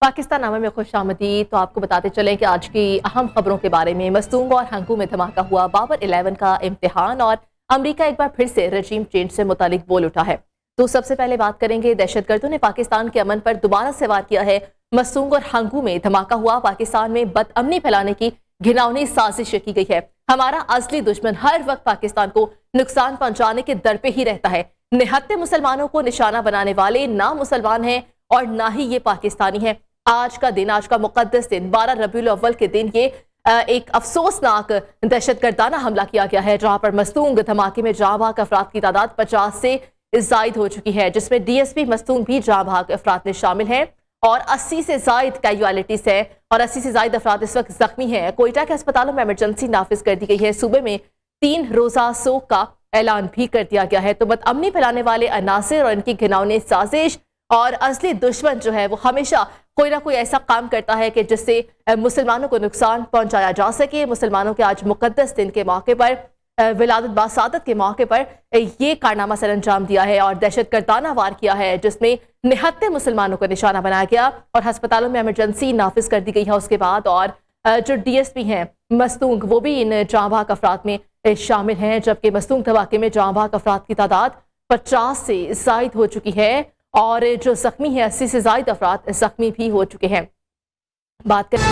पाकिस्तान नामे में खुशामदीद। तो आपको बताते चलें कि आज की अहम खबरों के बारे में। मस्तूंग और हंगू में धमाका हुआ, बाबर 11 का इम्तिहान और अमरीका एक बार फिर से रजीम चेंज से मुतालिक बोल उठा है। तो सबसे पहले बात करेंगे, दहशतगर्दों ने पाकिस्तान के अमन पर दोबारा से वार किया है। मस्तूंग और हंगू में धमाका हुआ, पाकिस्तान में बदअमनी फैलाने की घिनौनी साजिश की गई है। हमारा असली दुश्मन हर वक्त पाकिस्तान को नुकसान पहुंचाने के दर पे ही रहता है। निहत्ते मुसलमानों को निशाना बनाने वाले ना मुसलमान हैं और ना ही ये पाकिस्तानी हैं। आज का दिन, आज का मुकद्दस दिन 12 रबीउल अव्वल के दिन ये एक अफसोसनाक दहशतगर्दाना हमला किया गया है, जहां पर मस्तूंग धमाके में जाँ भाग अफराद की तादाद 50 से जायद हो चुकी है, जिसमें डीएसपी मस्तूंग भी जाँ भाग अफराद में शामिल हैं और 80 से जायद कैजुअलिटीज है और 80 से जायद अफराद इस वक्त जख्मी हैं। कोयटा के अस्पतालों में इमरजेंसी नाफिज कर दी गई है। सूबे में 3 रोजा सोग का ऐलान भी कर दिया गया है। तो बदअमनी फैलाने वाले अनासिर और इनकी घिनौनी साजिश और असली दुश्मन जो है वो हमेशा कोई ना कोई ऐसा काम करता है कि जिससे मुसलमानों को नुकसान पहुंचाया जा सके। मुसलमानों के आज मुकद्दस दिन के मौके पर, विलादत बासादत के मौके पर ये कारनामा सर अंजाम दिया है और दहशतगर्दाना वार किया है, जिसमें निहत्ते मुसलमानों को निशाना बनाया गया और अस्पतालों में इमरजेंसी नाफिज कर दी गई है उसके बाद। और जो डीएसपी हैं मस्तूंग, वो भी इन जाँ भाग अफराद में शामिल हैं, जबकि मस्तूंग धमाके में जाँ भाग अफराद की तादाद 50 से जायद हो चुकी है और जो जख्मी है 80 से जायद अफराद जख्मी भी हो चुके हैं। बात करें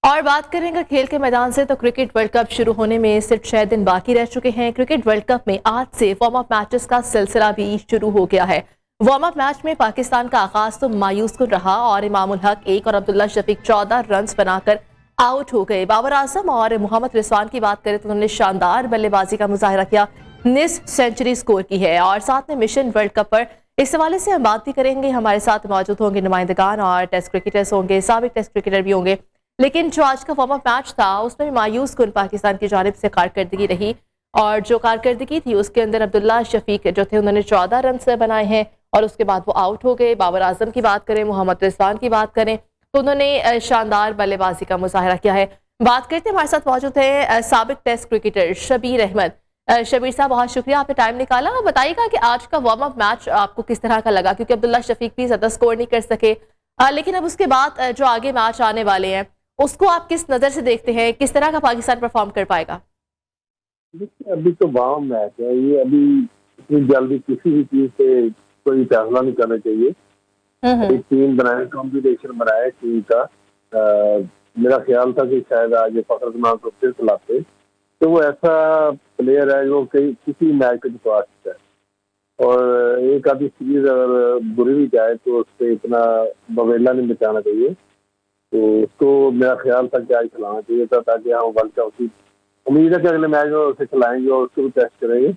और बात करेंगे खेल के मैदान से, तो क्रिकेट वर्ल्ड कप शुरू होने में सिर्फ 6 दिन बाकी रह चुके हैं। क्रिकेट वर्ल्ड कप में आज से वार्म अप मैचेस का सिलसिला भी शुरू हो गया है। वार्म अप मैच में पाकिस्तान का आगाज तो मायूस कुन रहा और इमामुल हक 1 और अब्दुल्ला शफीक 14 रन बनाकर आउट हो गए। बाबर आजम और मोहम्मद रिजवान की बात करें तो उन्होंने शानदार बल्लेबाजी का मुजाहिरा किया, निस्फ सेंचुरी स्कोर की है। और साथ में मिशन वर्ल्ड कप पर इस हवाले से हम बात भी करेंगे। हमारे साथ मौजूद होंगे नुमाइंदगान और टेस्ट क्रिकेटर्स होंगे, साबिक टेस्ट क्रिकेटर भी होंगे। लेकिन जो आज का वार्म अप मैच था उसमें मायूस कुन पाकिस्तान की जानिब से कारकर्दगी रही और जो कारकर्दगी थी उसके अंदर अब्दुल्ला शफीक जो थे उन्होंने 14 रन बनाए हैं और उसके बाद वो आउट हो गए। बाबर आजम की बात करें, मोहम्मद रिजवान की बात करें तो उन्होंने शानदार बल्लेबाजी का मुजाहिरा किया है। बात करते हैं, हमारे साथ मौजूद है साबिक टेस्ट क्रिकेटर शबीर अहमद। शबीर साहब, बहुत शुक्रिया आपने टाइम निकाला। बताइएगा कि आज का वार्म अप मैच आपको किस तरह का लगा, क्योंकि अब्दुल्ला शफीक भी ज्यादा स्कोर नहीं कर सके, लेकिन अब उसके बाद जो आगे मैच आने वाले हैं उसको आप किस नजर से देखते हैं, किस तरह का पाकिस्तान परफॉर्म कर पाएगा? अभी तो वार्म मैच है, ये अभी इतनी जल्दी किसी भी चीज से कोई फैसला नहीं करना चाहिए। एक टीम बनाए, कॉम्पिटिशन बनाए टीम का। मेरा ख्याल था कि शायद आज फखरुद्दीन को फिर खिलाते, तो वो ऐसा प्लेयर है जो किसी मैच को जितवा सकता है और एक आधी सीरीज अगर बुरी भी जाए तो उस पर इतना बवेला नहीं बचाना चाहिए। तो उसको मेरा ख्याल था कि आज खिलाना चाहिए था, ताकि हम वर्ल्ड कप की उम्मीद है कि अगले मैच में उसे खिलाएंगे और उसको भी टेस्ट करेंगे।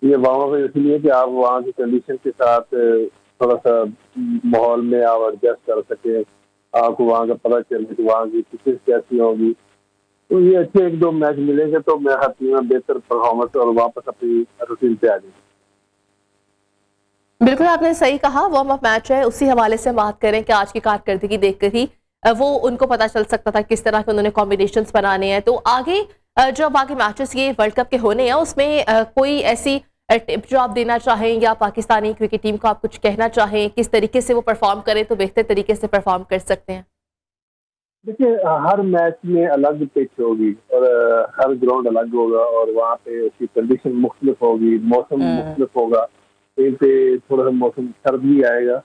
ये वार्म अप इसलिए कि आप वहाँ की कंडीशन के साथ थोड़ा सा माहौल में आप एडजस्ट कर सके, आपको वहाँ का पता चले कि वहाँ की पिचेस कैसी होगी। तो ये अच्छे 1-2 मैच मिलेंगे तो मेरा टीम में बेहतर परफॉर्मेंस और वापस अपनी रूटीन पे आ जाएगी। बिल्कुल आपने सही कहा, वार्म अप मैच है, उसी हवाले से बात करें कि आज की कारकर्दगी देखकर ही वो उनको पता चल सकता था किस तरह के उन्होंने कॉम्बिनेशंस बनाने हैं। तो आगे जब आगे मैचेस ये वर्ल्ड कप के होने हैं उसमें कोई ऐसी टिप जो आप देना चाहें या पाकिस्तानी क्रिकेट टीम को आप कुछ कहना चाहें, किस तरीके से वो परफॉर्म करें तो बेहतर तरीके से परफॉर्म कर सकते हैं? देखिए, हर मैच में अलग पिच होगी और हर ग्राउंड अलग होगा और वहाँ पे उसकी कंडीशन मुख्तलिफ होगी, मौसम मुख्तलिफ होगा। कहीं पे थोड़ा सा मौसम सर्द भी आएगा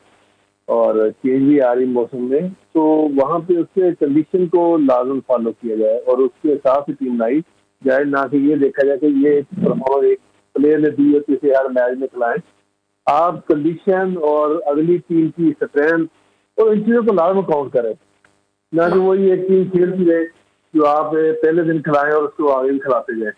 और चेंज भी आ रही मौसम में, तो वहाँ पे उसके कंडीशन को लाजम फॉलो किया जाए और उसके हिसाब से टीम लाई जाए, ना कि ये देखा जाए कि ये परफॉर्मेंस एक प्लेयर ने दी है तो इसे हर मैच में खिलाएं। आप कंडीशन और अगली टीम की स्ट्रेंथ और इन चीज़ों को लाजम काउंट करें, ना कि वही एक टीम खेलती रहे जो आप पहले दिन खिलाएं और उसको आगे भी खिलाते जाए।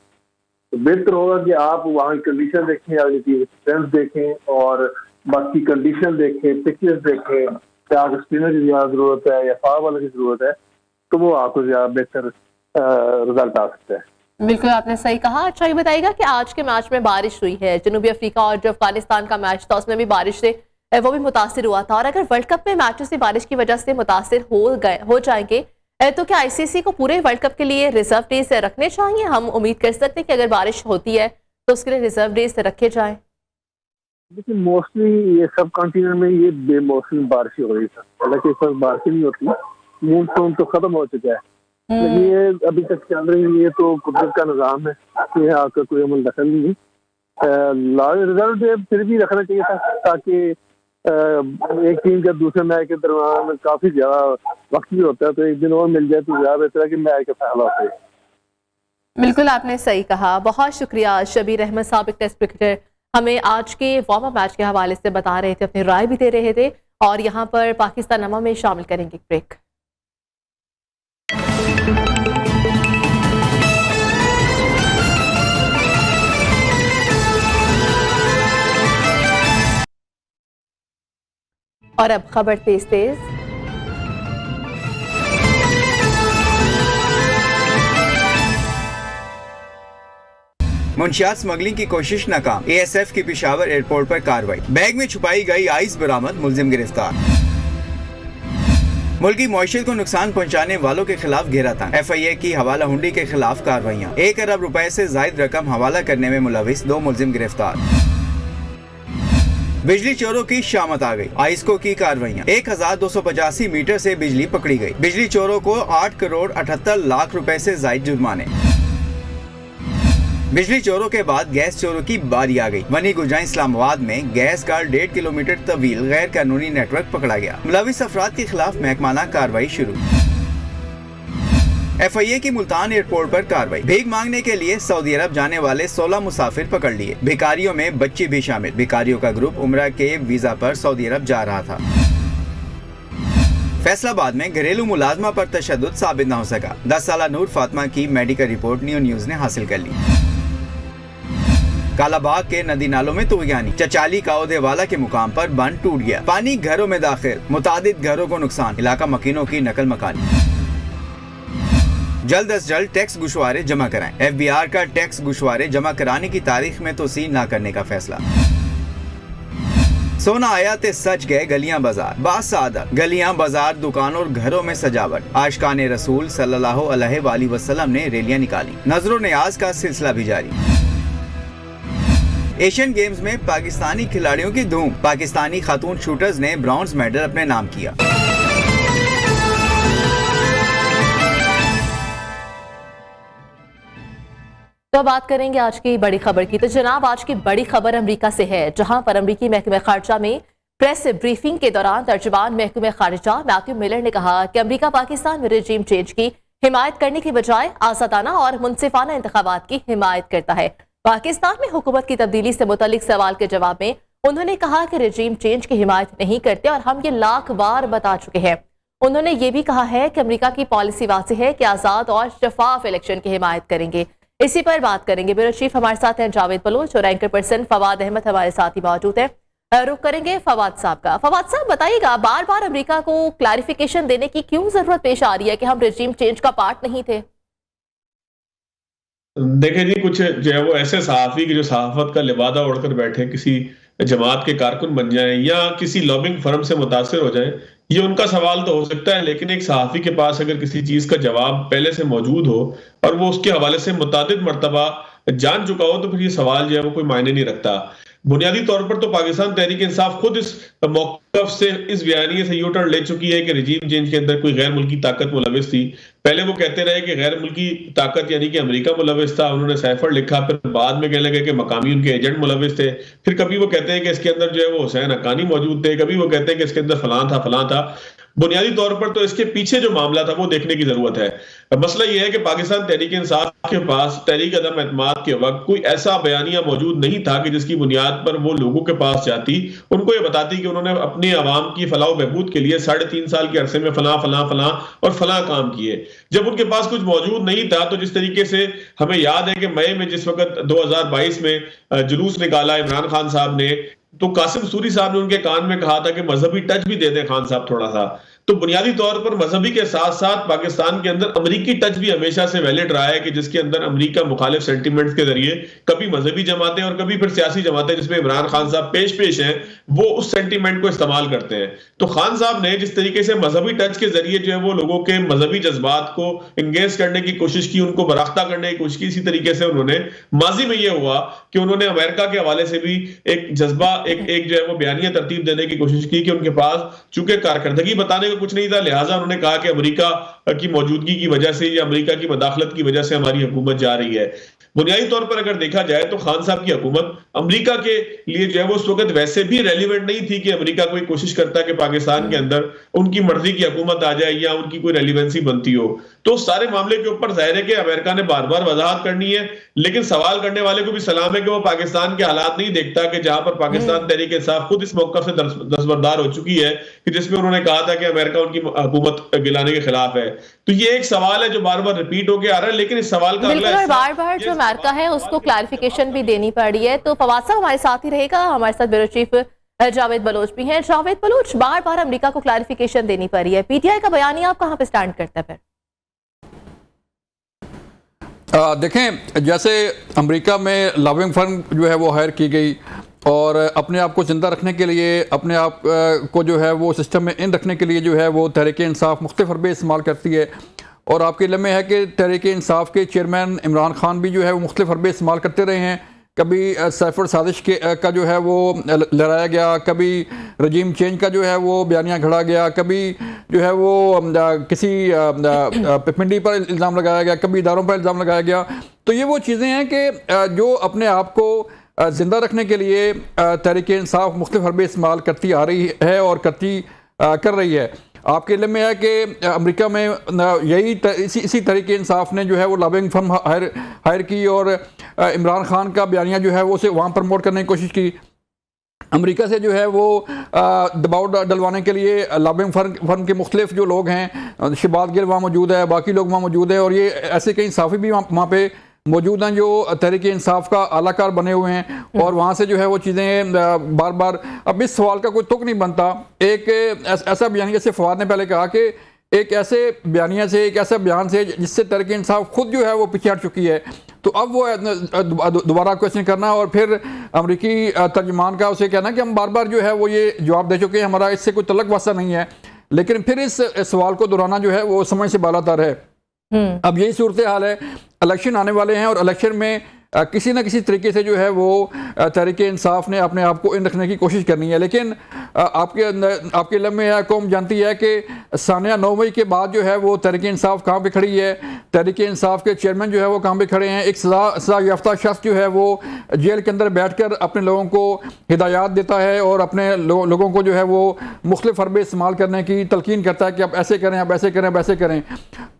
तो बेहतर होगा कि आप वहाँ की कंडीशन देखें, अगली टीम की स्ट्रेंथ देखें और बाकी कंडीशन देखें, पिचेस देखें, क्या आपको स्पिनर की ज़्यादा ज़रूरत है या फास्ट बॉलर की ज़रूरत है, तो वो आपको ज़्यादा बेहतर रिजल्ट आ सकता है। बिल्कुल आपने सही कहा। अच्छा ये बताइएगा कि आज के मैच में बारिश हुई है, जनूबी अफ्रीका और जो अफगानिस्तान का मैच था उसमें भी बारिश से वो भी मुतासिर हुआ था, और अगर वर्ल्ड कप में मैचेस बारिश की वजह से मुतासिर हो जाएंगे तो क्या आईसीसी को पूरे वर्ल्ड कप के लिए रिजर्व डेज रखने चाहिए? हम उम्मीद कर सकते हैं कि अगर बारिश होती है तो उसके लिए रिजर्व डेज रखे जाएं। देखिए मोस्टली ये सब कॉन्टिनेंट में ये बेमौसमी बारिश हो रही है। हालांकि इस वक्त बारिश नहीं होती, मानसून तो खत्म हो चुका है, लेकिन ये अभी तक चल रही है। ये तो कुदरत का निज़ाम है, ये आपका कोई अमल दखल नहीं है। रिजल्ट फिर भी रखना चाहिए था, ताकि एक टीम का दूसरे मैच के दरमियान काफी ज्यादा वक्त भी होता है, तो एक दिन और मिल जाए तो ज्यादा बेहतर है कि मैच का फैसला हो जाए। बिल्कुल आपने सही कहा। बहुत शुक्रिया शबीर अहमद, साबिक टेस्ट क्रिकेटर, हमें आज के वार्म अप मैच के हवाले से बता रहे थे, अपनी राय भी दे रहे थे। और यहाँ पर पाकिस्तान नमा में शामिल करेंगे ब्रेक। और अब खबर तेज तेज। मुंशियात स्मगलिंग की कोशिश नाकाम, एएसएफ की पेशावर एयरपोर्ट पर कार्रवाई। बैग में छुपाई गई आइस बरामद, मुलजिम गिरफ्तार। मुल्की मईशत को नुकसान पहुंचाने वालों के खिलाफ घेरा था। एफआईए की हवाला हुंडी के खिलाफ कार्रवाइयां। 1 अरब रुपए से जायद रकम हवाला करने में मुलविस 2 मुलजिम गिरफ्तार। बिजली चोरों की शामत आ गई, आइस्को की कार्रवाइयां। 1285 मीटर से बिजली पकड़ी गई। बिजली चोरों को 8 करोड़ 78 लाख रुपए से जायद जुर्माने। बिजली चोरों के बाद गैस चोरों की बारी आ गई। वनी गुजा इस्लामाबाद में गैस का 1.5 किलोमीटर तवील गैर कानूनी नेटवर्क पकड़ा गया। मुलविस अफराद के खिलाफ महकमाना कार्रवाई शुरू। एफआईए की मुल्तान एयरपोर्ट पर कार्रवाई। भीख मांगने के लिए सऊदी अरब जाने वाले 16 मुसाफिर पकड़ लिए। भिखारियों में बच्चे भी शामिल। भिखारियों का ग्रुप उम्रा के वीजा पर सऊदी अरब जा रहा था। फैसलाबाद में घरेलू मुलाजमा पर तशद्दुद साबित न हो सका। 10 साला नूर फातिमा की मेडिकल रिपोर्ट न्यूज़ ने हासिल कर ली। कालाबाग के नदी नालों में तूफानी। चचाली काउदेवाला के मुकाम पर बंद टूट गया। पानी घरों में दाखिल, मुतादिद घरों को नुकसान। इलाका मकीनों की नकल मकानी। जल्द अज जल्द टैक्स गुशवारे जमा कराएं। एफबीआर का टैक्स गुशवारे जमा कराने की तारीख में तोसी न करने का फैसला। सोना आया ते सच गए गलियां बाजार। बासादत गलियां बाजार, दुकान और घरों में सजावट। आशिकाने रसूल सल्लल्लाहु अलैहि वसल्लम ने रैलियां निकाली। नजरों नियाज का सिलसिला भी जारी। एशियन गेम्स में पाकिस्तानी खिलाड़ियों की धूम। पाकिस्तानी खातून शूटर्स ने ब्रॉन्ज मेडल अपने नाम किया। तो बात करेंगे आज की बड़ी खबर की। तो जनाब, आज की बड़ी खबर अमेरिका से है, जहां पर अमेरिकी महकमे खारजा में प्रेस ब्रीफिंग के दौरान तर्जुमान महकमे खारजा मैथ्यू मिलर ने कहा कि अमेरिका पाकिस्तान में रजीम चेंज की हिमायत करने की बजाय आजादाना और मुनसिफाना इंतखाबात की हिमायत करता है। पाकिस्तान में हुकूमत की तब्दीली से मुतालिक सवाल के जवाब में उन्होंने कहा कि रजीम चेंज की हिमायत नहीं करते और हम ये लाख बार बता चुके हैं। उन्होंने ये भी कहा है कि अमेरिका की पॉलिसी वाज़ेह है कि आज़ाद और शफाफ इलेक्शन की हिमायत करेंगे। इसी पर बात करेंगे। ब्यूरो चीफ हमारे साथ हैं जावेद बलोच और एंकर पर्सन फवाद अहमद हमारे साथ ही मौजूद है। रुख करेंगे फवाद साहब का। फवाद साहब बताइएगा, बार बार अमेरिका को क्लैरिफिकेशन देने की क्यों जरूरत पेश आ रही है कि हम रजीम चेंज का पार्ट नहीं थे? देखें जी, कुछ जो है वो ऐसे सहाफ़ी की जो सहाफ़त का लिबादा ओढ़कर बैठे किसी जमात के कारकुन बन जाएं या किसी लॉबिंग फर्म से मुतासिर हो जाएं, ये उनका सवाल तो हो सकता है, लेकिन एक सहाफ़ी के पास अगर किसी चीज़ का जवाब पहले से मौजूद हो और वो उसके हवाले से मुतादिद मर्तबा जान चुका हो, तो फिर ये सवाल जो है वो कोई मायने नहीं रखता। बुनियादी तौर पर तो पाकिस्तान तहरीक इंसाफ खुद इस मौक़िफ़ से, इस बयानिए से यू टर्न ले चुकी है कि रजीम चेंज के अंदर कोई गैर मुल्की ताकत मुलविस थी। पहले वो कहते रहे कि गैर मुल्की ताकत यानी कि अमेरिका मुलविस था, उन्होंने साइफर लिखा, फिर बाद में कहने लगे कि मकामी उनके एजेंट मुलविस थे। फिर कभी वो कहते हैं कि इसके अंदर जो है वो हुसैन हक्कानी मौजूद थे, कभी वो कहते हैं कि इसके अंदर फलां था। बुनियादी तौर पर तो इसके पीछे जो मामला था वो देखने की जरूरत है। मसला यह है कि पाकिस्तान तहरीक इंसाफ के पास तहरीक अदम एतमाद के वक्त कोई ऐसा बयानिया मौजूद नहीं था कि जिसकी बुनियाद पर वो लोगों के पास जाती, उनको ये बताती कि उन्होंने अपने अवाम की फलाह बहबूद के लिए 3.5 साल के अरसे में फलां और फलां काम किए। जब उनके पास कुछ मौजूद नहीं था, तो जिस तरीके से हमें याद है कि मई में जिस वक्त 2022 में जुलूस निकाला इमरान खान साहब ने, तो कासिम सूरी साहब ने उनके कान में कहा था कि मजहबी टच भी दे दें खान साहब थोड़ा सा। तो बुनियादी तौर पर मजहबी के साथ साथ पाकिस्तान के अंदर अमरीकी टच भी हमेशा से वैलिड रहा है कि जिसके अंदर अमरीका मुखालिफ सेंटिमेंट्स के जरिए कभी मजहबी जमातें और कभी फिर सियासी जमातें जिसमें इमरान खान साहब पेश हैं, वो उस सेंटिमेंट को इस्तेमाल करते हैं। तो खान साहब ने जिस तरीके से मजहबी टच के जरिए जो है वो लोगों के मजहबी जज्बात को इंगेज करने की कोशिश की, उनको बराख्ता करने की कोशिश की, इसी तरीके से उन्होंने माजी में यह हुआ कि उन्होंने अमेरिका के हवाले से भी एक जज्बा, एक जो है वो बयानिया तरतीब देने की कोशिश की कि उनके पास चूंकि कारकर्दगी बताने को कुछ नहीं था, लिहाजा उन्होंने कहा कि अमेरिका की मौजूदगी की वजह से या अमेरिका की मदाखलत की वजह से हमारी हुकूमत जा रही है। बुनियादी तौर पर अगर देखा जाए तो खान साहब की हुकूमत अमेरिका के लिए जो है वो उस वक्त वैसे भी रेलिवेंट नहीं थी कि अमेरिका कोई कोशिश करता कि पाकिस्तान के अंदर उनकी मर्जी की हुकूमत आ जाए या उनकी कोई रेलिवेंसी बनती हो। तो सारे मामले के ऊपर जाहिर है कि अमेरिका ने बार बार वजाहत करनी है, लेकिन सवाल करने वाले को भी सलाम है कि वो पाकिस्तान के हालात नहीं देखता कि जहां पर पाकिस्तान तहरीक इंसाफ खुद इस मौका से दस्तबरदार हो चुकी है कि जिसमें उन्होंने कहा था कि अमेरिका उनकी हुकूमत गिलाने के खिलाफ है। तो ये एक सवाल है जो बार बार रिपीट होके आ रहा है, लेकिन इस सवाल का अगला बार बार जो अमेरिका है उसको क्लैरिफिकेशन भी देनी पड़ी है। तो फवाद साहब हमारे साथ ही रहेगा, हमारे साथ ब्यूरो चीफ जावेद बलोच भी हैं। जावेद बलोच, बार बार अमेरिका को क्लैरिफिकेशन देनी पड़ी है, पीटीआई का बयानिया आप कहां पे स्टैंड करता है फिर? देखें, जैसे अमेरिका में लॉबिंग फर्म जो है वो हायर की गई और अपने आप को ज़िंदा रखने के लिए, अपने आप को जो है वो सिस्टम में इन रखने के लिए जो है वो तहरीक इंसाफ मुख्तलिफ हरबे इस्तेमाल करती है। और आपके इल्म में है कि तहरीक इंसाफ के चेयरमैन इमरान खान भी जो है वो मुख्तलिफ हरबे इस्तेमाल करते रहे हैं। कभी सैफर साजिश का जो है वो लहराया गया, कभी रजीम चेंज का जो है वो बयानिया घड़ा गया, कभी जो है वो किसी पिपंडी पर इल्ज़ाम लगाया गया, कभी इदारों पर इल्ज़ाम लगाया गया। तो ये वो चीज़ें हैं कि जो अपने आप को ज़िंदा रखने के लिए तहरीक इंसाफ मुख्तलिफ हरबे इस्तेमाल करती आ रही है और कर रही है। आपके इल्म में है कि अमेरिका में यही इसी तरीके इंसाफ ने जो है वो लॉबिंग फर्म हायर की और इमरान खान का बयानिया जो है वो उसे वहाँ प्रमोट करने की कोशिश की। अमेरिका से जो है वो दबाव डलवाने के लिए लॉबिंग फर्म के मुख्तलिफ जो लोग हैं, शहबाज गिल वहाँ मौजूद है, बाकी लोग वहाँ मौजूद हैं और ये ऐसे कई साफ़ी भी वहाँ पे मौजूद हैं जो तहरीक इंसाफ का आलाकार बने हुए हैं। और वहाँ से जो है वो चीज़ें बार बार, अब इस सवाल का कोई तुक नहीं बनता। एक ऐसा बयान जैसे फवाद ने पहले कहा कि एक ऐसे बयानिया से, एक ऐसा बयान से जिससे तहरीक इंसाफ खुद जो है वो पीछे हट चुकी है, तो अब वो दोबारा क्वेश्चन करना और फिर अमरीकी तर्जुमान का उसे कहना कि हम बार बार जो है वो ये जवाब दे चुके हैं, हमारा इससे कोई तल्लुक वास्ता नहीं है, लेकिन फिर इस सवाल को दोहराना जो है वो समझ से बालातर है। अब यही सूरत हाल है, इलेक्शन आने वाले हैं और इलेक्शन में किसी न किसी तरीके से जो है वो तहरीक इंसाफ ने अपने आप को इन रखने की कोशिश करनी है। लेकिन आपके इल्म में है, कौम जानती है कि सानिया 9 मई के बाद जो है वो तहरीक इंसाफ कहाँ पे खड़ी है। तहरीक इंसाफ के चेयरमैन जो है वो कहाँ पे खड़े हैं। एक सजा याफ्ता शख्स जो है वो जेल के अंदर बैठकर अपने लोगों को हिदायत देता है और अपने लोगों को जो है वो मुख्तलिफ हरबे इस्तेमाल करने की तलकीन करता है कि आप ऐसे करें, आप ऐसे करें, आप ऐसे करें।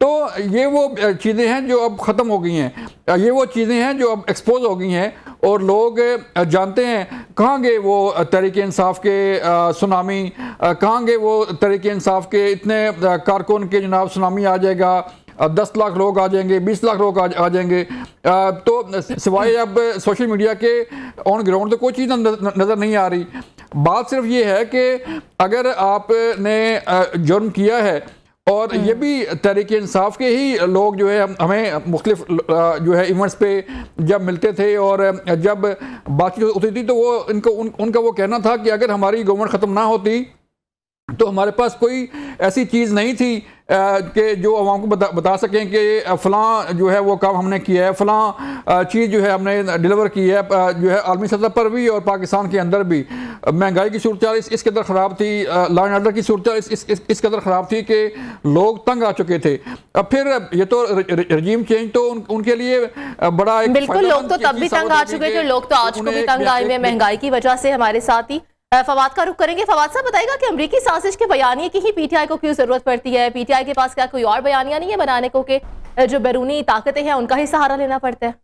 तो ये वो चीज़ें हैं जो अब ख़त्म हो गई हैं, ये वो चीज़ें हैं जो अब एक्सपोज हो गई हैं और लोग जानते हैं कहाँ गए वो तहरीक इंसाफ के सुनामी, कहाँ गए वो तहरीक इंसाफ के इतने कारकुन के जनाब सुनामी आ जाएगा, 10 लाख लोग आ जाएंगे, 20 लाख लोग आ जाएंगे। तो सिवाय अब सोशल मीडिया के ऑन ग्राउंड तो कोई चीज़ नज़र नहीं आ रही। बात सिर्फ ये है कि अगर आपने जुर्म किया है और ये भी तहरीक इंसाफ के ही लोग जो है हमें मुख्तलिफ जो है इवेंट्स पे जब मिलते थे और जब बातचीत होती थी तो वो उनका वो कहना था कि अगर हमारी गवर्नमेंट ख़त्म ना होती तो हमारे पास कोई ऐसी चीज़ नहीं थी कि जो आवाम को बता सकें कि फ़लाँ जो है वो काम हमने किया है, फ़लाँ चीज़ जो है हमने डिलीवर की है, जो है आलमी सतह पर भी और पाकिस्तान के अंदर भी। महंगाई की सूरत इस कदर ख़राब थी, लॉ एंड ऑर्डर की सूरत इस कदर ख़राब थी कि लोग तंग आ चुके थे। अब फिर ये तो रजीम चेंज तो उनके लिए बड़ा एक बिल्कुल, लोग तो तब भी तंग आ चुके थे, लोग तो आज को भी तंग आए हुए महंगाई की वजह से। हमारे साथ ही फवाद का रुख करेंगे। फवाद साहब बताएगा कि अमरीकी साजिश के बयानिए की ही पीटीआई को क्यों जरूरत पड़ती है? पीटीआई के पास क्या कोई और बयानिया नहीं है बनाने को कि जो बैरूनी ताकतें हैं उनका ही सहारा लेना पड़ता है?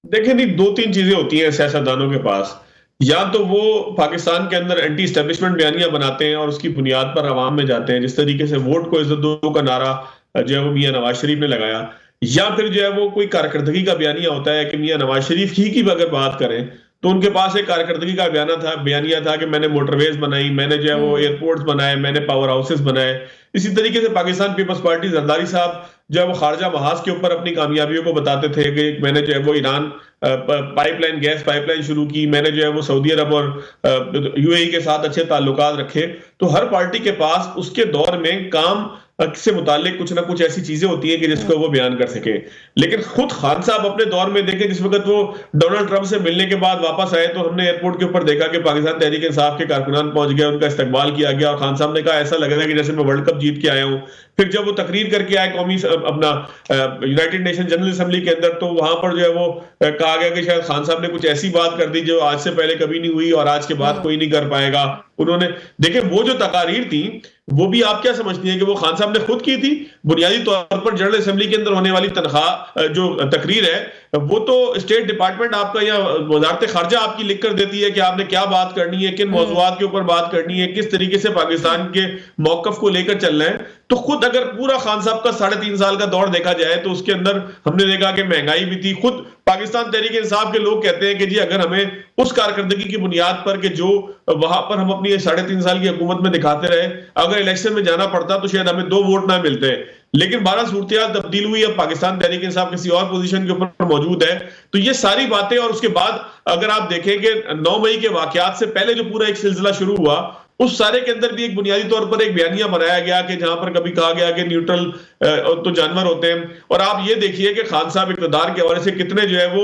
देखिए नहीं, 2-3 चीजें होती हैं सियासतदानों के पास। या तो वो पाकिस्तान के अंदर एंटी एस्टेब्लिशमेंट बयानिया बनाते हैं और उसकी बुनियाद पर अवाम में जाते हैं, जिस तरीके से वोट को इज्जत दो का नारा जो है वो मियां नवाज शरीफ ने लगाया। या फिर जो है वो कोई कारकर्दगी का बयानिया होता है कि मियां नवाज शरीफ ही की अगर बात करें तो उनके पास एक कारकर्दगी का बयानिया था कि मैंने मोटरवेज बनाई, मैंने जो है वो एयरपोर्ट्स बनाए, मैंने पावर हाउसेस बनाए। इसी तरीके से पाकिस्तान पीपल्स पार्टी जरदारी साहब जो है वो खारजा महाज के ऊपर अपनी कामयाबियों को बताते थे कि मैंने जो है वो ईरान गैस पाइपलाइन शुरू की, मैंने जो है वो सऊदी अरब और यूएई के साथ अच्छे ताल्लुकात रखे। तो हर पार्टी के पास उसके दौर में काम से मुतालिक कुछ ना कुछ ऐसी चीजें होती हैं कि जिसको वो बयान कर सके। लेकिन खुद खान साहब अपने दौर में देखें, जिस वक्त वो डोनाल्ड ट्रंप से मिलने के बाद वापस आए तो हमने एयरपोर्ट के ऊपर देखा कि पाकिस्तान तहरीक इंसाफ के कारकुनान पहुंच गए, उनका इस्तकबाल किया गया और खान साहब ने कहा ऐसा लग रहा है कि जैसे मैं वर्ल्ड कप जीत के आया हूं। फिर जब वो तकरीर करके आए कौमी अपना यूनाइटेड नेशन जनरल असेंबली के अंदर, तो वहां पर जो है वो कहा गया कि शायद खान साहब ने कुछ ऐसी बात कर दी जो आज से पहले कभी नहीं हुई और आज के बाद कोई नहीं कर पाएगा। उन्होंने देखे वो जो तकारीर थी वो भी आप क्या समझती हैं कि वो खान साहब ने खुद की थी? बुनियादी तौर पर जनरल असेंबली के अंदर होने वाली तनख्वाह जो तकरीर है वो तो स्टेट डिपार्टमेंट आपका या वजारत खारजा आपकी लिख कर देती है कि आपने क्या बात करनी है, किन मौजूआत के ऊपर बात करनी है, किस तरीके से पाकिस्तान के मौकफ को लेकर चलना है। तो खुद अगर पूरा खान साहब का 3.5 साल का दौर देखा जाए तो उसके अंदर हमने देखा कि महंगाई भी थी। खुद पाकिस्तान तहरीक इंसाफ के लोग कहते हैं कि जी अगर हमें उस कारकर्दगी की बुनियाद पर कि जो वहां पर हम अपनी 3.5 साल की हुकूमत में दिखाते रहे, अगर इलेक्शन में जाना पड़ता तो शायद हमें 2 वोट ना मिलते। लेकिन 12 सूरत तब्दील हुई, अब पाकिस्तान तहरीक इंसाफ किसी और पोजीशन के ऊपर मौजूद है। तो ये सारी बातें और उसके बाद अगर आप देखें कि 9 मई के वाकयात से पहले जो पूरा एक सिलसिला शुरू हुआ उस सारे के अंदर भी एक बुनियादी तौर पर एक बयानिया बनाया गया कि जहां पर कभी कहा गया कि न्यूट्रल तो जानवर होते हैं। और आप ये देखिए कि खान साहब इक़्तिदार के हवाले से कितने जो है वो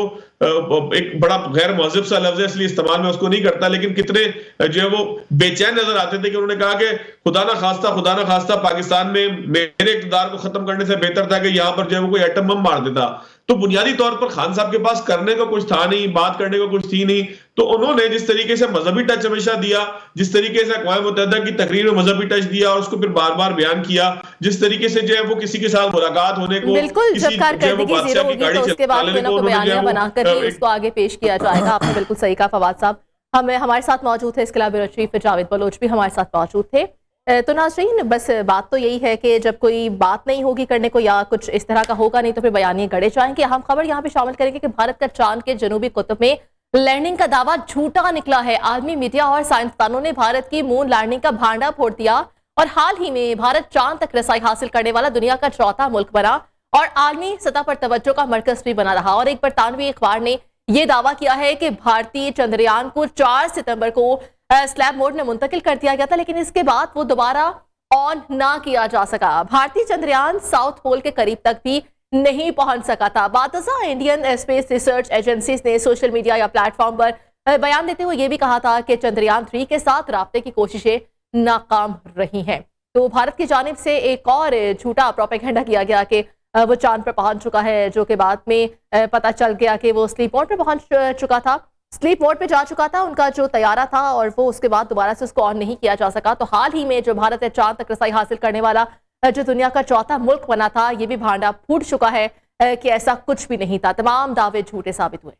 एक बड़ा गैर महज़िब सा लफ्ज़ है इसलिए इस्तेमाल में उसको नहीं करता, लेकिन कितने जो है वो बेचैन नजर आते थे कि उन्होंने कहा कि खुदा ना खास्ता पाकिस्तान में मेरे इक़्तिदार को खत्म करने से बेहतर था कि यहाँ पर जो है वो कोई एटम बम मार देता। तो बुनियादी तौर पर खान साहब के पास करने को कुछ था नहीं, बात करने को कुछ थी नहीं। तो उन्होंने जिस तरीके से मजहबी टच हमेशा दिया, जिस तरीके से अक़वाम मुत्तहिदा की तकरीर में मजहबी टच दिया और उसको फिर बार बार बयान किया, जिस तरीके से जो है वो किसी के साथ मुलाकात होने को बिल्कुल जब कारकर्दगी जीरो होगी तो उसके बाद कोई ना कोई बयानिया बनाकर ही उसको आगे पेश किया जाएगा। आपने बिल्कुल सही कहा फवाद साहब। हमारे साथ मौजूद थे इसके अलावा ब्यूरो चीफ जावेद बलोच भी हमारे साथ मौजूद थे। तो नाज़रीन बस बात तो यही है कि जब कोई बात नहीं होगी करने को या कुछ इस तरह का होगा नहीं तो फिर बयानिए गढ़े जाएंगे। अहम खबर यहाँ पे शामिल करेंगे कि भारत का चांद के जनूबी कुतुब में लैंडिंग का दावा झूठा निकला है। आलमी मीडिया और साइंसदानों ने भारत की मून लैंडिंग का भांडा फोड़ दिया और हाल ही में भारत चांद तक रसाई हासिल करने वाला दुनिया का 4था मुल्क बना और आलमी सतह पर तवज्जो का मरकज भी बना रहा। और एक बरतानवी अखबार ने यह दावा किया है कि भारतीय चंद्रयान को 4 सितंबर को स्लैब मोड में मुंतकिल कर दिया गया था, लेकिन इसके बाद वो दोबारा ऑन ना किया जा सका। भारतीय चंद्रयान साउथ पोल के करीब तक भी नहीं पहुंच सका था। बातज़ा इंडियन स्पेस रिसर्च एजेंसीज ने सोशल मीडिया या प्लेटफॉर्म पर बयान देते हुए यह भी कहा था कि चंद्रयान 3 के साथ राब्ते की कोशिशें नाकाम रही हैं। तो भारत की जानिब से एक और झूठा प्रोपेगेंडा किया गया कि वो चांद पर पहुंच चुका है, जो कि बाद में पता चल गया कि वो स्लीप मोड पे पहुंच चुका था, स्लीप मोड पे जा चुका था उनका जो तैयारा था और वो उसके बाद दोबारा से उसको ऑन नहीं किया जा सका। तो हाल ही में जो भारत है चांद तक रसाई हासिल करने वाला जो दुनिया का 4था मुल्क बना था, ये भी भांडा फूट चुका है कि ऐसा कुछ भी नहीं था। तमाम दावे झूठे साबित हुए।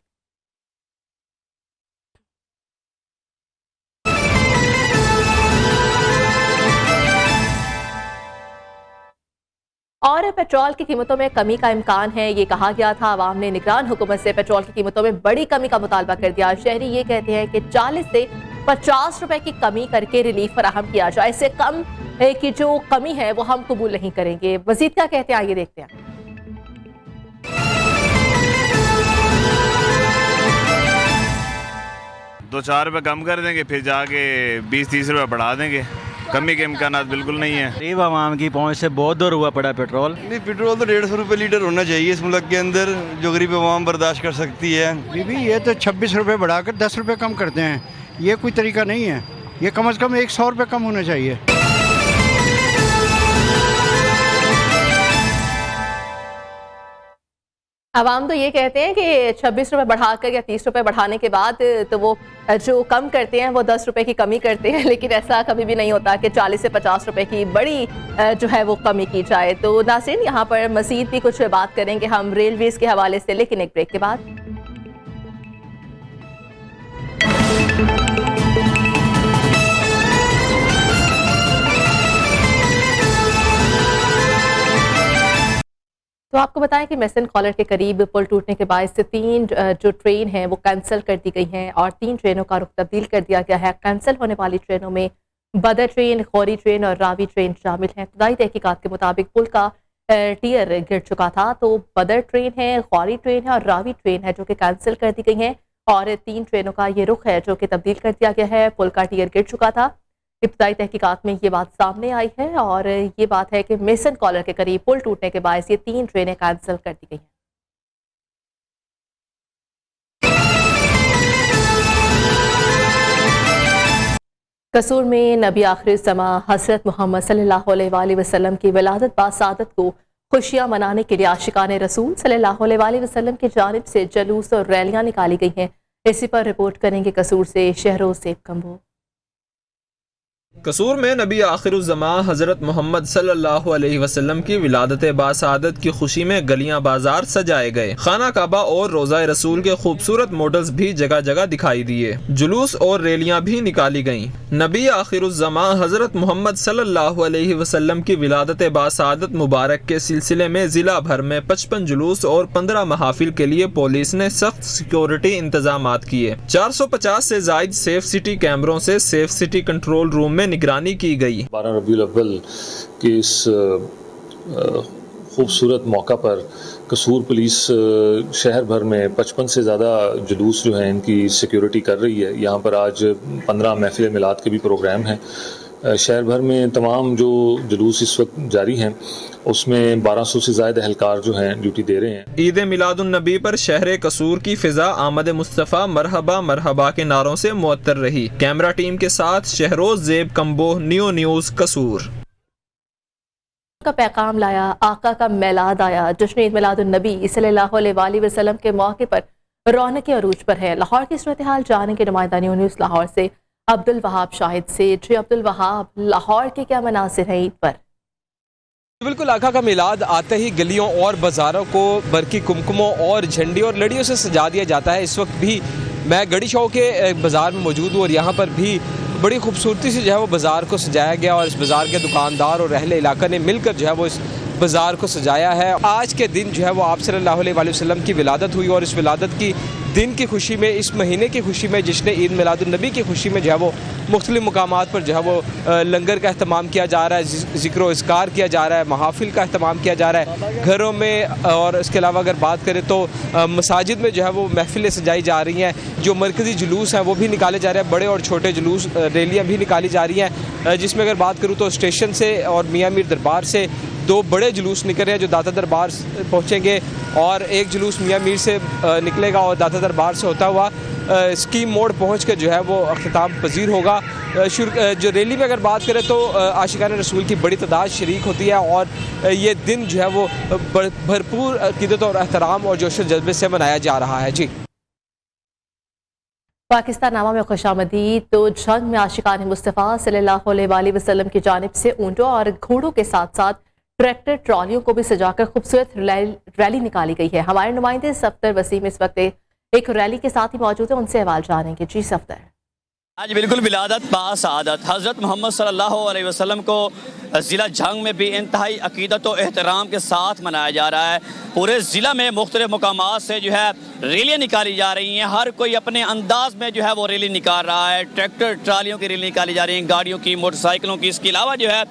और पेट्रोल की कीमतों में कमी का इम्कान है, ये कहा गया था। आवाम ने निगरान हुकूमत से पेट्रोल की कीमतों में बड़ी कमी का मुतालबा कर दिया। शहरी ये कहते हैं कि 40 से 50 रुपए की कमी करके रिलीफ फराहम किया जाए, इससे कम की जो कमी है वो हम कबूल नहीं करेंगे। मजीद क्या कहते हैं आइए देखते हैं। 2-4 रुपये कम कर देंगे, फिर जाके 20-30 रुपये बढ़ा देंगे। कमी के इम्कान बिल्कुल नहीं है। गरीब आवाम की पहुंच से बहुत दूर हुआ पड़ा पेट्रोल। नहीं, पेट्रोल तो 150 रुपये लीटर होना चाहिए इस मुल्क के अंदर, जो गरीब आवाम बर्दाश्त कर सकती है। बीबी ये तो 26 रुपये बढ़ाकर 10 रुपये कम करते हैं, ये कोई तरीका नहीं है। ये कम से कम 100 रुपये कम होना चाहिए। आवाम तो ये कहते हैं कि 26 रुपये बढ़ाकर या 30 रुपये बढ़ाने के बाद तो वो जो कम करते हैं वो 10 रुपये की कमी करते हैं, लेकिन ऐसा कभी भी नहीं होता कि 40 से 50 रुपये की बड़ी जो है वो कमी की जाए। तो नाज़रीन यहाँ पर मज़ीद भी कुछ बात करेंगे हम रेलवेज़ के हवाले से, लेकिन एक ब्रेक के बाद। तो आपको बताएं कि मेसन कॉलर के करीब पुल टूटने के बाद से 3 जो ट्रेन हैं वो कैंसिल कर दी गई हैं और 3 ट्रेनों का रुख तब्दील कर दिया गया है। कैंसिल होने वाली ट्रेनों में बदर ट्रेन, खौरी ट्रेन और रावी ट्रेन शामिल हैं। इब्तदाई तहकीकात के मुताबिक पुल का टियर गिर चुका था, तो बदर ट्रेन है, खौरी ट्रेन है और रावी ट्रेन है जो कि कैंसिल कर दी गई हैं और 3 ट्रेनों का ये रुख है जो कि तब्दील कर दिया गया है। पुल का टियर गिर चुका था। इब्तदाई तहकीकात में ये बात सामने आई है और ये बात है कि मेसन कॉलर के करीब पुल टूटने के बायस ये 3 ट्रेनें कैंसिल कर दी गई हैं। कसूर में नबी आखिर ज़मा हज़रत मोहम्मद सल्लल्लाहु अलैहि वसल्लम की विलादत बासादत को खुशियां मनाने के लिए आशिकान रसूल सल्लल्लाहु अलैहि वसल्लम की जानिब से जुलूस और रैलियां निकाली गई हैं। इसी पर रिपोर्ट करेंगे कसूर से शहरोज सेब कम्बो। कसूर में नबी आखिरुज़्ज़मा हज़रत मोहम्मद सल्लल्लाहु अलैहि वसल्लम की विलादत बासादत की खुशी में गलियां बाजार सजाए गए। खाना काबा और रोज़ा रसूल के खूबसूरत मॉडल्स भी जगह जगह दिखाई दिए। जुलूस और रैलियां भी निकाली गईं। नबी आखिरुज़्ज़मा हज़रत मोहम्मद सल्लल्लाहु अलैहि वसल्लम की विलादत बासादत मुबारक के सिलसिले में ज़िला भर में 55 जुलूस और 15 महफिल के लिए पुलिस ने सख्त सिक्योरिटी इंतजाम किए। 450 से जायद सेफ सिटी कैमरों से सेफ सिटी कंट्रोल रूम में निगरानी की गई। 12 रबीउल अव्वल के इस खूबसूरत मौका पर कसूर पुलिस शहर भर में 55 से ज़्यादा जुलूस जो हैं इनकी सिक्योरिटी कर रही है। यहाँ पर आज 15 महफिल मिलाद के भी प्रोग्राम हैं। शहर भर में तमाम जो जुलूस इस वक्त जारी हैं उसमें 1200 से ज़्यादा एहलकार जो हैं ड्यूटी दे रहे हैं। ईद मिलादुन नबी पर शहर कसूर की फिजा आमद मुस्तफ़ा मरहबा मरहबा के नारों से मुअत्तर रही। कैमरा टीम के साथ शहरोज ज़ेब कम्बो, नियो न्यूज़ कसूर। का पैगाम लाया, आका का मिलाद आया। जश्न ईद मिलादुन नबी सल्लल्लाहु अलैहि वसल्लम के मौके पर रौनक अरूज पर है। लाहौर की सूरत हाल जाने के नुमाइंदा न्यू न्यूज़ लाहौर से अब्दुल वहाब शाहिद से। जी अब्दुल वहाब, लाहौर के क्या मनासिर हैं ईद पर? बिल्कुल, आका का मिलाद आते ही गलियों और बाज़ारों को बरकी कुमकुमों और झंडी और लड़ियों से सजा दिया जाता है। इस वक्त भी मैं गड़ी शॉ के बाज़ार में मौजूद हूँ और यहाँ पर भी बड़ी खूबसूरती से जो है वो बाज़ार को सजाया गया और इस बाज़ार के दुकानदार और अहले इलाका ने मिलकर जो है वो इस बाज़ार को सजाया है। आज के दिन जो है वो आप सल्लल्लाहु अलैहि वसल्लम की विलादत हुई और इस विलादत की दिन की खुशी में, इस महीने की खुशी में, जश्न ईद मिलादुन नबी की खुशी में जो है वो मुख्तलिफ मकामात पर जो है वो लंगर का अहतमाम किया जा रहा है, ज़िक्र व इज़कार किया जा रहा है, महाफिल का अहतमाम किया जा रहा है घरों में। और इसके अलावा अगर बात करें तो मसाजिद में जो है वो महफिलें सजाई जा रही हैं। जो मरकज़ी जुलूस हैं वो भी निकाले जा रहे हैं, बड़े और छोटे जुलूस रैलियाँ भी निकाली जा रही हैं। जिसमें अगर बात करूँ तो स्टेशन से और मियाँ मीर दरबार से 2 बड़े जुलूस निकल रहे हैं जो दाता दरबार पहुँचेंगे और एक जुलूस मियाँ मीर से निकलेगा और दाता दरबार से होता हुआ स्कीम मोड़ पहुँच कर जो है वो अख्ताम पजीर होगा। जो रैली में अगर बात करें तो आशिकान रसूल की बड़ी तादाद शरीक होती है और ये दिन जो है वो भरपूर अक़ीदत और एहतराम और जोश जज्बे से मनाया जा रहा है। जी, पाकिस्तान नामा में खुशामदीद। तो जंग में आशिकान मुस्तफ़ा सल्लल्लाहु अलैहि वसल्लम की जानिब से ऊँटों और घोड़ों के साथ साथ ट्रैक्टर ट्रॉलियों को भी सजाकर खूबसूरत रैली निकाली गई है। हमारे नुमाइंदे सफ्तर वसीम इस वक्त एक रैली के साथ ही मौजूद है, उनसे हवाल जानेंगे। जी सफ्तर। आज बिल्कुल विलादत बासादत हज़रत मोहम्मद सल्लल्लाहु अलैहि वसल्लम को ज़िला जंग में भी इंतहाई अक़ीदत और एहतराम के साथ मनाया जा रहा है। पूरे ज़िला में मुख्तलिफ़ मकामात से जो है रैलियाँ निकाली जा रही हैं। हर कोई अपने अंदाज में जो है वो रैली निकाल रहा है। ट्रैक्टर ट्रालियों की रैली निकाली जा रही है, गाड़ियों की, मोटरसाइकिलों की। इसके अलावा जो है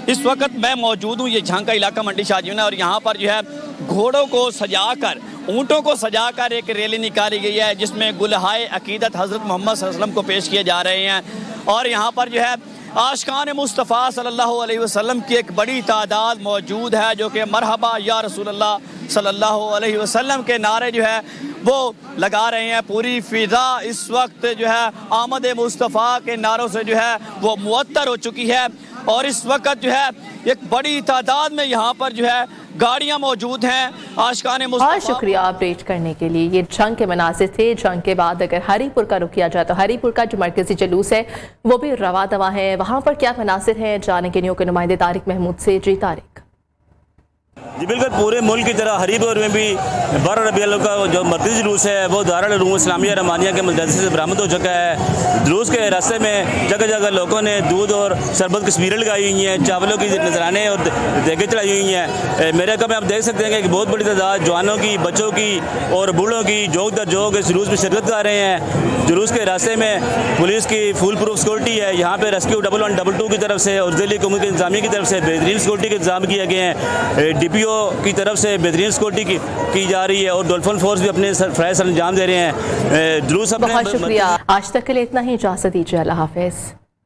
इस वक्त मैं मौजूद हूँ ये झंग का इलाका मंडी शाहजीना और यहाँ पर जो है घोड़ों को सजाकर, ऊँटों को सजाकर एक रैली निकाली गई है जिसमें गुलहाए अक़ीदत हज़रत मोहम्मद सल्लल्लाहु अलैहि वसल्लम को पेश किए जा रहे हैं। और यहाँ पर जो है आशिकान मुस्तफ़ा सल्लल्लाहु अलैहि वसल्लम की एक बड़ी तादाद मौजूद है जो कि मरहबा या रसूलल्लाह सल्लल्लाहु अलैहि वसल्लम के नारे जो है वो लगा रहे हैं। पूरी फ़िज़ा इस वक्त जो है आमद मुस्तफ़ा के नारों से जो है वो मुअत्तर हो चुकी है और इस वक्त जो है एक बड़ी तादाद में यहाँ पर जो है गाड़ियाँ मौजूद हैं। आशिकान मुस्तफ़ा, शुक्रिया अपडेट करने के लिए। ये जंग के मनासिर थे। जंग के बाद अगर हरीपुर का रुख किया जाए तो हरीपुर का जो मरकजी जुलूस है वो भी रवा दवा है। वहाँ पर क्या मनासिर हैं जाने के न्यू के नुमाइंदे तारिक महमूद से। जी तारिक। जी बिल्कुल, पूरे मुल्क की तरह हरीपुर में भी 12 रबी अव्वल का जो मरकज़ी जुलूस है वो दारुल उलूम इस्लामिया रहमानिया के मदरसे से बरामद हो चुका है। जुलूस के रास्ते में जगह जगह लोगों ने दूध और शरबत की तस्वीरें लगाई हुई हैं, चावलों की नजराने और देखें चढ़ाई हुई हैं। मेरे कम आप देख सकते हैं कि बहुत बड़ी तादाद जवानों की, बच्चों की और बूढ़ों की जोग दर जोग इस जुलूस में शिरकत कर रहे हैं। जुलूस के रास्ते में पुलिस की फुल प्रूफ सिक्योरिटी है। यहाँ पे रेस्क्यू 1122 की तरफ से और ज़िले कौमी के इंतजामिया की तरफ से बेहतरीन सिक्योरिटी के इंतजाम किए गए हैं। DPO की तरफ से बेहतरीन सिक्योरिटी की जा रही है और डॉल्फिन फोर्स भी अपने फराइज़ अंजाम दे रहे हैं। जुलूस बहुत शुक्रिया। आज तक के लिए इतना ही, इजाज़त दीजिए। अल्लाह हाफ़िज़।